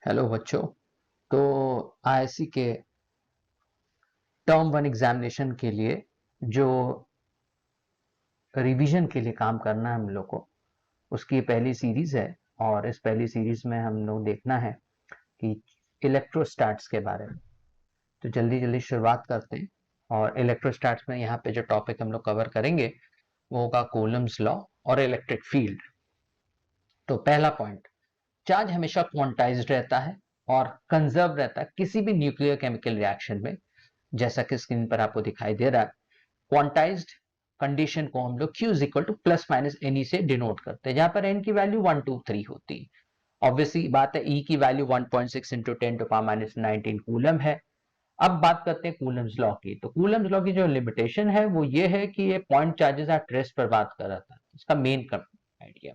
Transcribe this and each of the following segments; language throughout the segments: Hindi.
हेलो बच्चों। तो आईआईसी के टर्म 1 एग्जामिनेशन के लिए जो रिवीजन के लिए काम करना है हम लोग को, उसकी पहली सीरीज है। और इस पहली सीरीज में हम लोग देखना है कि इलेक्ट्रोस्टैट्स के बारे में। तो जल्दी जल्दी शुरुआत करते हैं। और इलेक्ट्रोस्टैट्स में यहाँ पे जो टॉपिक हम लोग कवर करेंगे वो होगा कूलम्स लॉ और इलेक्ट्रिक फील्ड। तो पहला पॉइंट, चार्ज हमेशा क्वांटाइज्ड रहता है और कंजर्व रहता है किसी भी न्यूक्लियर केमिकल रिएक्शन में, जैसा कि स्क्रीन पर आपको दिखाई दे रहा है। क्वांटाइज्ड कंडीशन को हम लोग Q is equal to plus minus n से डिनोट करते हैं, जहां पर n की वैल्यू 1 2 3 होती है। ऑब्वियसली बात है, E की value 1.6 into 10 to power minus 19 coulomb है। अब बात करते हैं कूलम्स लॉ की। तो कूलम्स लॉ की जो लिमिटेशन है वो ये है कि ये पॉइंट चार्जेस एट रेस्ट पर बात कर रहा था, इसका मेन आइडिया।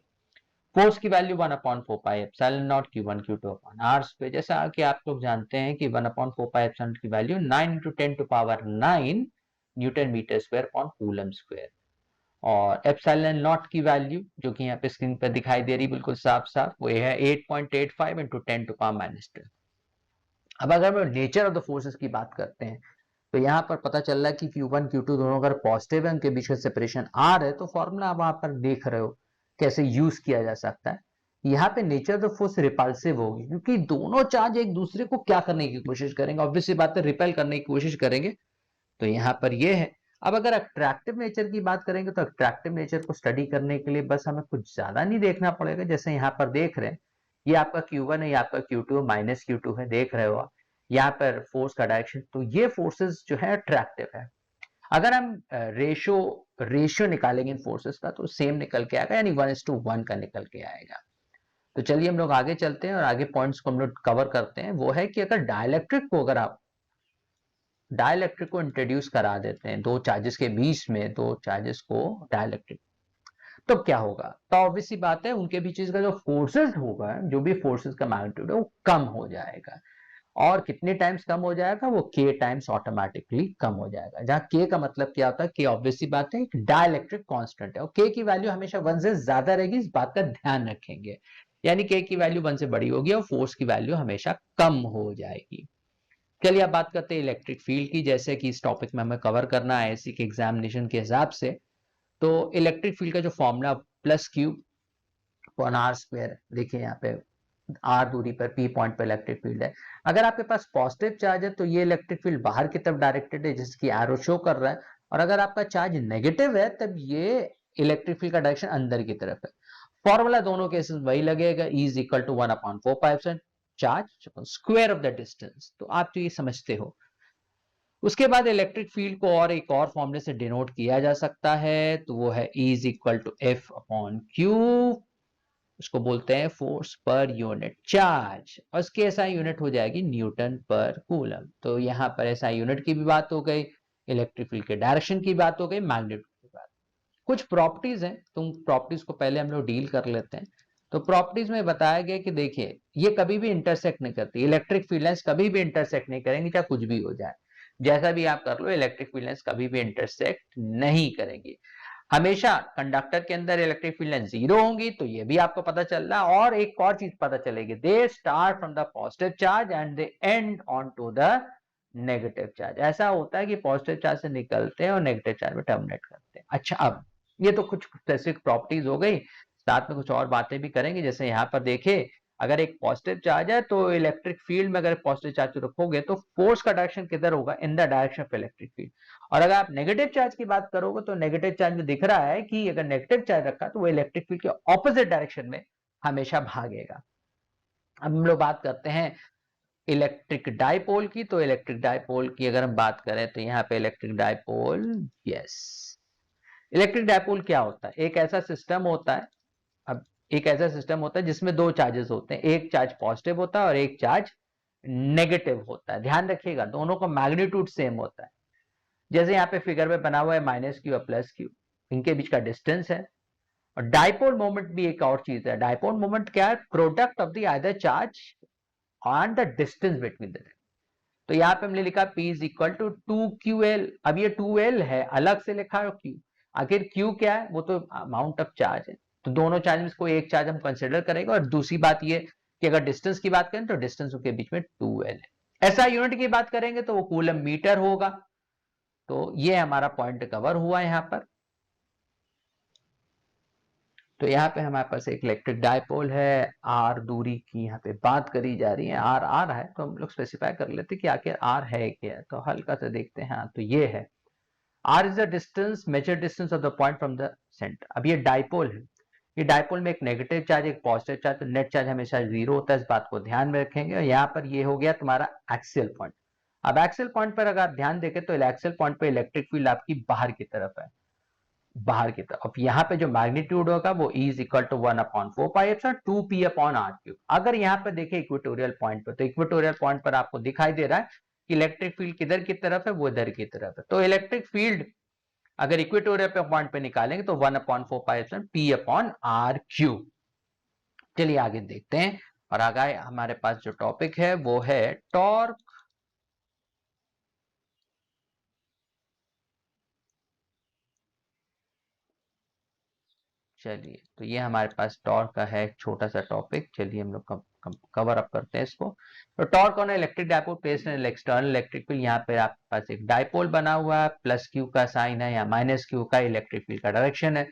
फोर्स की value 1 upon 4 pi epsilon not Q1 Q2 upon R पे, जैसा कि आप लोग जानते हैं कि 1 अपॉन 4 पाई एप्सिलॉन की value 9 into 10 to power 9 newton metre square upon coulomb square. और एप्सिलॉन नॉट की वैल्यू जो कि यहाँ पे स्क्रीन पर दिखाई दे रही बिल्कुल साफ साफ, वो है 8.85 इंटू 10 टू पावर माइनस 12। अब अगर हम नेचर ऑफ द फोर्सेस की बात करते हैं तो यहाँ पर पता चल रहा है कि Q1 Q2 दोनों अगर पॉजिटिव है, उनके बीच में सेपरेशन R है, तो फॉर्मूला आप वहां पर देख रहे हो कैसे यूज किया जा सकता है। यहाँ पे nature of the force repulsive होगी, क्योंकि दोनों चार्ज एक दूसरे को क्या करने की कोशिश करेंगे, ऑब्वियसली बात है रिपेल करने की कोशिश करेंगे। तो यहाँ पर ये है। अब अगर अट्रैक्टिव नेचर की बात करेंगे तो अट्रैक्टिव नेचर को स्टडी करने के लिए बस हमें कुछ ज्यादा नहीं देखना पड़ेगा। जैसे यहाँ पर देख रहे हैं, ये आपका Q1 है, ये आपका Q2 माइनस Q2 है, देख रहे हो आप यहाँ पर फोर्स का डायरेक्शन। तो ये फोर्सेस जो है अट्रैक्टिव है। अगर हम रेशो रेशियो निकालेंगे इन फोर्सेस का तो सेम निकल के आएगा, यानी 1:1 का निकल के आएगा। तो चलिए हम लोग आगे चलते हैं और आगे पॉइंट्स को हम लोग कवर करते हैं। वो है कि अगर डाइलेक्ट्रिक को इंट्रोड्यूस करा देते हैं दो चार्जेस के बीच में, दो चार्जेस को डाइलेक्ट्रिक, तो क्या होगा? तो ऑब्वियसली बात है, उनके बीच का जो फोर्सेस होगा, जो भी फोर्सेस का मैग्नीट्यूड है वो कम हो जाएगा। और कितने टाइम्स कम हो जाएगा? वो k टाइम्स ऑटोमेटिकली कम हो जाएगा। जहां k का मतलब क्या होता है? k ऑब्वियसली बात है एक डाइलेक्ट्रिक कांस्टेंट है और k की वैल्यू हमेशा 1 से ज्यादा रहेगी, इस बात का ध्यान रखेंगे। यानी k की वैल्यू 1 से बड़ी होगी और फोर्स की वैल्यू हमेशा कम हो जाएगी। चलिए अब बात करते हैं इलेक्ट्रिक फील्ड की। जैसे कि इस टॉपिक में हमें कवर करना है आईआईसी के एग्जामिनेशन के हिसाब से, तो इलेक्ट्रिक फील्ड का जो formula plus q upon r square, देखिए यहाँ पे आर दूरी पर पी पॉइंट पर इलेक्ट्रिक फील्ड है। अगर आपके पास पॉजिटिव चार्ज है तो ये इलेक्ट्रिक फील्ड बाहर की तरफ डायरेक्टेड है, जिसकी एरो शो कर रहा है। और अगर आपका चार्ज नेगेटिव है तब ये इलेक्ट्रिक फील्ड का डायरेक्शन अंदर की तरफ है। फॉर्मूला दोनों केसेस वही लगेगा, E is equal to 1 upon 4 pi epsilon charge square of the distance. तो आप तो ये समझते हो। उसके बाद इलेक्ट्रिक फील्ड को और एक और फॉर्मूले से डिनोट किया जा सकता है, तो वो है E is equal to f upon q. उसको बोलते हैं फोर्स पर यूनिट चार्ज, और इसकी एसआई यूनिट हो जाएगी न्यूटन पर कूलम। तो यहाँ पर एसआई यूनिट की भी बात हो गई, इलेक्ट्रिक फील्ड के डायरेक्शन की बात हो गई, मैग्नीट्यूड की बात। कुछ प्रॉपर्टीज हैं, तुम प्रॉपर्टीज को पहले हम लोग डील कर लेते हैं। तो प्रॉपर्टीज में बताया गया कि देखिए ये कभी भी इंटरसेक्ट नहीं करती, इलेक्ट्रिक फील्ड लाइंस कभी भी इंटरसेक्ट नहीं करेंगी, चाहे कुछ भी हो जाए। जैसा भी आप कर लो, इलेक्ट्रिक फील्ड लाइंस कभी भी इंटरसेक्ट नहीं करेंगी। हमेशा कंडक्टर के अंदर इलेक्ट्रिक फील्ड लाइन जीरो होंगी, तो ये भी आपको पता चल रहा है। और एक और चीज पता चलेगी, they start from the positive charge and they end on to the negative charge. ऐसा होता है कि पॉजिटिव चार्ज से निकलते हैं और नेगेटिव चार्ज में टर्मिनेट करते हैं। अच्छा, अब ये तो कुछ स्पेसिफिक प्रॉपर्टीज हो गई, साथ में कुछ और बातें भी करेंगे। जैसे यहाँ पर देखे, अगर एक पॉजिटिव चार्ज है तो इलेक्ट्रिक फील्ड में अगर पॉजिटिव चार्ज रखोगे तो फोर्स का डायरेक्शन किधर होगा? In the direction of electric field. और अगर आप नेगेटिव चार्ज की बात करोगे तो नेगेटिव चार्ज में दिख रहा है कि अगर नेगेटिव चार्ज रखा तो वो इलेक्ट्रिक फील्ड के ऑपोजिट डायरेक्शन में हमेशा भागेगा। अब हम लोग बात करते हैं इलेक्ट्रिक डाइपोल की। तो इलेक्ट्रिक डाइपोल की अगर हम बात करें तो यहाँ पे electric dipole, yes, electric dipole क्या होता है? एक ऐसा सिस्टम होता है, अब एक ऐसा सिस्टम होता है जिसमें दो चार्जेस होते हैं, एक चार्ज पॉजिटिव होता है और एक चार्ज नेगेटिव होता है। ध्यान रखिएगा, दोनों का मैग्नीट्यूड सेम होता है। जैसे यहाँ पे फिगर में बना हुआ है माइनस क्यू और प्लस क्यू, इनके बीच का डिस्टेंस है। और डाइपोल मोमेंट भी एक और चीज है। डाइपोल मोमेंट क्या है? Product of the either charge on the distance between the. तो यहाँ पे हमने लिखा P is equal to 2QL। अब ये 2L है, अलग से लिखा है Q। आखिर Q क्या है? वो तो अमाउंट ऑफ चार्ज है। तो दोनों चार्ज में कोई एक चार्ज हम कंसिडर करेंगे। और दूसरी बात ये कि अगर डिस्टेंस की बात करें तो डिस्टेंस उनके बीच में 2L है। ऐसा यूनिट की बात करेंगे तो वो कूलम मीटर होगा। तो ये हमारा पॉइंट कवर हुआ यहां पर। तो यहाँ पे हमारे पास एक इलेक्ट्रिक डायपोल है, आर दूरी की यहाँ पे बात करी जा रही है, आर आ रहा है तो हम लोग स्पेसिफाई कर लेते हैं कि आखिर आर है क्या। तो हल्का सा देखते हैं, हाँ तो ये है r is the distance, measure distance of the point from the centre. अब ये डायपोल है, ये डायपोल में एक नेगेटिव चार्ज एक पॉजिटिव चार्ज, तो नेट चार्ज हमेशा जीरो होता है, इस बात को ध्यान में रखेंगे। और यहाँ पर ये हो गया तुम्हारा एक्सियल पॉइंट। अब एक्सियल पॉइंट पर अगर आप ध्यान देखें तो एक्सियल पॉइंट पर इलेक्ट्रिक फील्ड आपकी बाहर की तरफ है, बाहर की तरफ। अब यहाँ पे जो मैग्नीट्यूड होगा वो E is equal to 1/4πε 2p/r³। अगर यहाँ पे देखें इक्वेटोरियल पॉइंट पर, तो इक्वेटोरियल पॉइंट पर आपको दिखाई दे रहा है कि इलेक्ट्रिक फील्ड किधर की तरफ है, वो इधर की तरफ है। तो इलेक्ट्रिक फील्ड अगर इक्वेटोरियल पे पॉइंट पे निकालेंगे तो 1/4πε p/r³। चलिए आगे देखते हैं। और आगे हमारे पास जो टॉपिक है वो है टॉर्क। चलिए तो ये हमारे पास टॉर्क का है एक छोटा सा टॉपिक। चलिए हम लोग कवर अप करते हैं इसको। तो torque on electric dipole placed in external electric field. यहाँ पे आपके पास एक डायपोल बना हुआ है, प्लस क्यू का साइन है या माइनस क्यू का इलेक्ट्रिक फील्ड का डायरेक्शन है।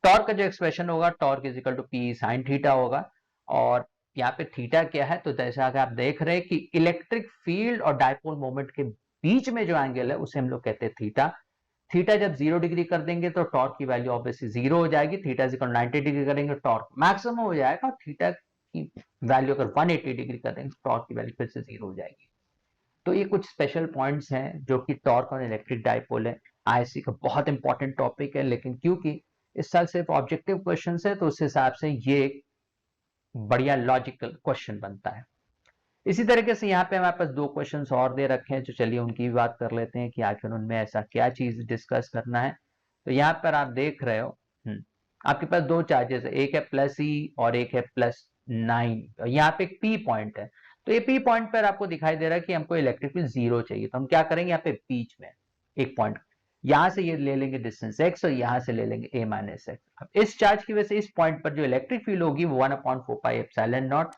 टॉर्क का जो एक्सप्रेशन होगा, torque is equal to p sine theta होगा। और यहाँ पे थीटा क्या है, तो जैसा कि आप देख रहे हैं कि इलेक्ट्रिक फील्ड और डायपोल मोमेंट के बीच में जो एंगल है उसे हम लोग कहते हैं थीटा। थीटा जब 0 डिग्री कर देंगे तो टॉर्क की वैल्यू ऑब्वियसली 0 हो जाएगी। थीटा इक्वल 90 डिग्री करेंगे टॉर्क मैक्सिमम हो जाएगा, और थीटा की वैल्यू अगर 180 डिग्री कर देंगे तो टॉर्क की वैल्यू फिर से 0 हो जाएगी। तो ये कुछ स्पेशल पॉइंट्स हैं जो कि टॉर्क और इलेक्ट्रिक डायपोल है। आईएससी का बहुत इंपॉर्टेंट टॉपिक है, लेकिन क्योंकि इस साल सिर्फ ऑब्जेक्टिव क्वेश्चन है तो उस हिसाब से ये बढ़िया लॉजिकल क्वेश्चन बनता है। इसी तरीके से यहाँ पे हमारे पास दो क्वेश्चंस और दे रखे हैं, जो चलिए उनकी भी बात कर लेते हैं कि आखिर उनमें ऐसा क्या चीज डिस्कस करना है। तो यहाँ पर आप देख रहे हो आपके पास दो चार्जेस है, एक है +E और एक है +9। यहाँ पे एक P पॉइंट है। तो ये P पॉइंट पर आपको दिखाई दे रहा है कि हमको इलेक्ट्रिक फील्ड 0 चाहिए। तो हम क्या करेंगे, यहाँ पे बीच में एक पॉइंट, यहां से ये ले लेंगे डिस्टेंस x और यहां से ले लेंगे a-x। अब इस चार्ज की वजह से इस पॉइंट पर जो इलेक्ट्रिक फील्ड होगी वो 1/4πε0,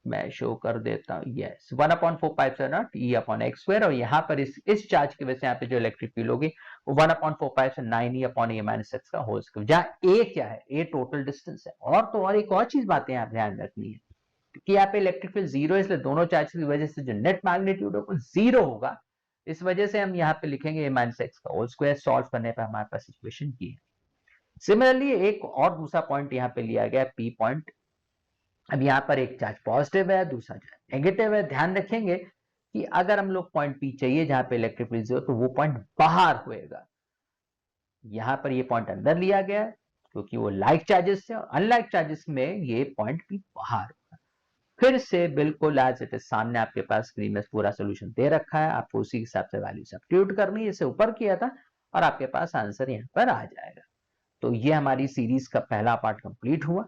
मैं शो कर देता हूं, यस 1/4πε0 E/x²। और यहाँ पर इस चार्ज की वजह से यहाँ पे जो इलेक्ट्रिक फील्ड होगी वो 1/4πε9E/a-x का होल स्क्वायर। जहां a क्या है, a टोटल डिस्टेंस है। और एक और चीज बातें यहाँ ध्यान रखनी है कि यहाँ पे इलेक्ट्रिक फील्ड 0 है, इसलिए दोनों चार्ज की वजह से जो नेट मैग्नीट्यूड है वो 0 होगा। इस वजह से हम यहाँ पे लिखेंगे a-x का होल स्क्वायर। सॉल्व करने पर हमारे पास इक्वेशन की है। सिमिलरली एक और दूसरा पॉइंट यहाँ पे लिया गया P पॉइंट। अब यहाँ पर एक चार्ज पॉजिटिव है, दूसरा चार्ज नेगेटिव है। ध्यान रखेंगे कि अगर हम लोग पॉइंट P चाहिए जहां पे इलेक्ट्रिक फील्ड 0, तो वो पॉइंट बाहर होएगा। यहां पर ये पॉइंट अंदर लिया गया है क्योंकि वो लाइक चार्जेस से, और अनलाइक चार्जेस में ये पॉइंट P बाहर होगा। फिर से बिल्कुल एज इट इज सामने आपके पास स्क्रीन में पूरा सोल्यूशन दे रखा है, आपको उसी हिसाब से वैल्यू सब्स्टिट्यूट करनी है। इसे ऊपर किया था और आपके पास आंसर यहाँ पर आ जाएगा। तो ये हमारी सीरीज का पहला पार्ट कंप्लीट हुआ।